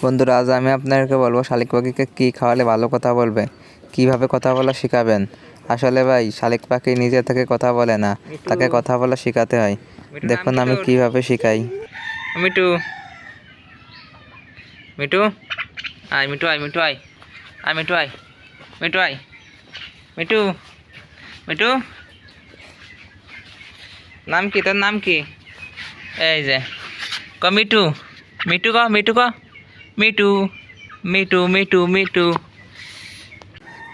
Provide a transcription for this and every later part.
বন্ধুরা, আজ আমি আপনাদেরকে বলবো শালিক পাখিকে কী খাওয়ালে ভালো কথা বলবে, কিভাবে কথা বলা শেখাবেন। আসলে ভাই, শালিক পাখি নিজে থেকে কথা বলে না, তাকে কথা বলা শেখাতে হয়। দেখুন আমি কিভাবে শেখাই। মিটু, মিটু আয়, মিটু আয়, মিটু আয়, আয় মিটু আয়, মিটু আয়, মিটু, মিটু নাম কি তোর? নাম কি? এই যে ক মিটু, মিটু ক, মিটু ক, মিটু, মিটু, মিটু, মিটু।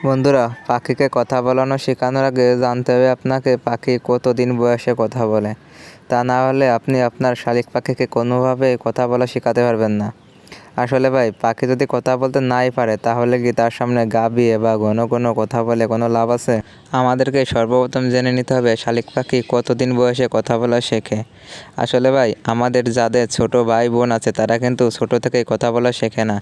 বন্ধুরা, পাখিকে কথা বলানো শেখানোর আগে জানতে হবে আপনাকে পাখি কতদিন বয়সে কথা বলে। তা না হলে আপনি আপনার শালিক পাখিকে কোনোভাবে কথা বলা শেখাতে পারবেন না। আসলে ভাই, পাখি যদি কথা বলতে নাই পারে তাহলে কি তার সামনে গাবিয়ে বা ঘন ঘন কথা বলে কোনো লাভ আছে? আমাদেরকে সর্বপ্রথম জেনে নিতে হবে শালিক পাখি কতদিন বয়সে কথা বলা শেখে। আসলে ভাই, আমাদের যাদের ছোট ভাই বোন আছে তারা কিন্তু ছোট থেকেই কথা বলা শেখে না।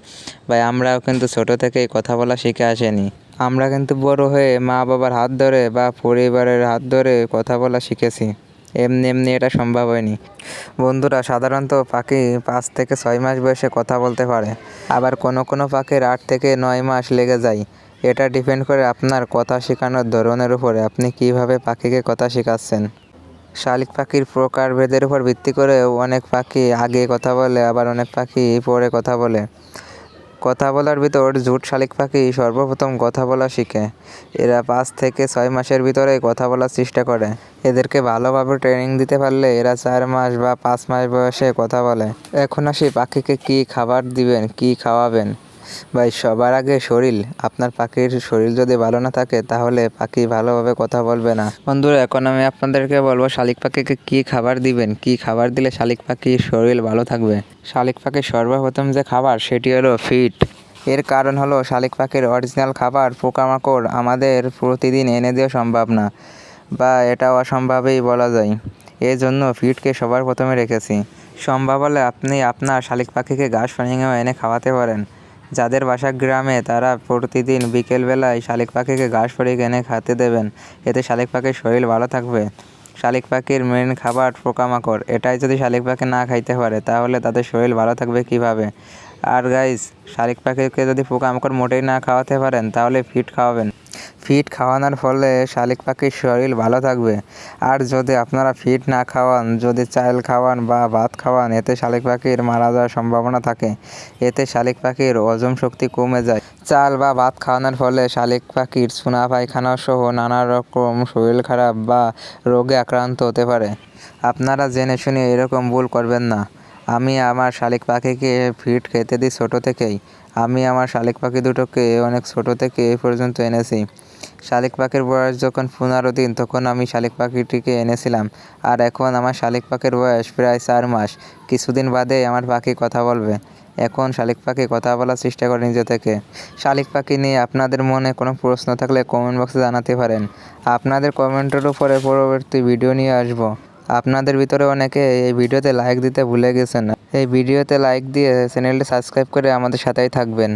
ভাই, আমরাও কিন্তু ছোট থেকেই কথা বলা শিখে আসেনি। আমরা কিন্তু বড় হয়ে মা বাবার হাত ধরে বা পরিবারের হাত ধরে কথা বলা শিখেছি। এমনি এমনি এটা সম্ভব হয়নি। বন্ধুরা, সাধারণত পাখি 5 থেকে 6 মাস বয়সে কথা বলতে পারে, আবার কোনো কোনো পাখির 8 থেকে 9 মাস লেগে যায়। এটা ডিপেন্ড করে আপনার কথা শেখানোর ধরনের উপরে, আপনি কিভাবে পাখিকে কথা শেখাচ্ছেন। শালিক পাখির প্রকারভেদের উপর ভিত্তি করেও অনেক পাখি আগে কথা বলে, আবার অনেক পাখি পরে কথা বলে। কথা বলার ভিতর ঝুট শালিক পাখি সর্বপ্রথম কথা বলা শিখে। এরা 5 থেকে 6 মাসের ভিতরে কথা বলার চেষ্টা করে। এদেরকে ভালোভাবে ট্রেনিং দিতে পারলে এরা 4 মাস বা 5 মাস বয়সে কথা বলে। এখন আসি পাখিকে কী খাবার দিবেন, কী খাওয়াবেন। ভাই, সবার আগে শরীর। আপনার পাখির শরীর যদি ভালো না থাকে তাহলে পাখি ভালোভাবে কথা বলবে না। বন্ধুরা, এখন আমি আপনাদেরকে বলবো শালিক পাখিকে কী খাবার দিবেন, কী খাবার দিলে শালিক পাখির শরীর ভালো থাকবে। শালিক পাখির সর্বপ্রথম যে খাবার সেটি হলো ফিড। এর কারণ হলো শালিক পাখির অরিজিনাল খাবার পোকামাকড় আমাদের প্রতিদিন এনে দেওয়া সম্ভব না, বা এটা অসম্ভবই বলা যায়। এই জন্য ফিডকে সবার প্রথমে রেখেছি। সম্ভব হলে আপনি আপনার শালিক পাখিকে ঘাস পানিও এনে খাওয়াতে পারেন। যাদের বাসা গ্রামে তারা প্রতিদিন বিকেলবেলায় শালিক পাখিকে ঘাস ফড়িং এনে খেতে দেবেন। এতে শালিক পাখির শরীর ভালো থাকবে। শালিক পাখির মেন খাবার পোকামাকড়, এটাই যদি শালিক পাখি না খাইতে পারে তাহলে তাদের শরীর ভালো থাকবে কিভাবে? আর গাইস, শালিক পাখিকে যদি পোকামাকড় মোটেই না খাওয়াতে পারেন তাহলে ফিড খাওয়াবেন। ফিড খাওয়ানোর ফলে শালিক পাখির শরীর ভালো থাকবে। আর যদি আপনারা ফিড না খাওয়ান, যদি চাল খাওয়ান বা ভাত খাওয়ান, এতে শালিক পাখির মারা যাওয়ার সম্ভাবনা থাকে। এতে শালিক পাখির হজম শক্তি কমে যায়। চাল বা ভাত খাওয়ানোর ফলে শালিক পাখির চুনা পায়খানা সহ নানা রকম শরীর খারাপ বা রোগে আক্রান্ত হতে পারে। আপনারা জেনে শুনে এরকম ভুল করবেন না। আমি আমার শালিক পাখিকে ফিড খেতে দিই ছোটো থেকেই। আমি আমার শালিক পাখি দুটোকে অনেক ছোটো থেকে এ পর্যন্ত এনেছি। শালিক পাখির বয়স যখন 15 দিন তখন আমি শালিক পাখিটিকে এনেছিলাম। আর এখন আমার শালিক পাখির বয়স প্রায় 4 মাস। কিছুদিন বাদে আমার পাখি কথা বলবে। এখন শালিক পাখি কথা বলার চেষ্টা করে নিজে থেকে। শালিক পাখি নিয়ে আপনাদের মনে কোনো প্রশ্ন থাকলে কমেন্ট বক্সে জানাতে পারেন। আপনাদের কমেন্টের উপরে পরবর্তী ভিডিও নিয়ে আসব। আপনাদের ভিতরে অনেকে এই ভিডিওতে লাইক দিতে ভুলে গেছেন। এই ভিডিওতে লাইক দিয়ে চ্যানেলটি সাবস্ক্রাইব করে আমাদের সাথেই থাকবেন।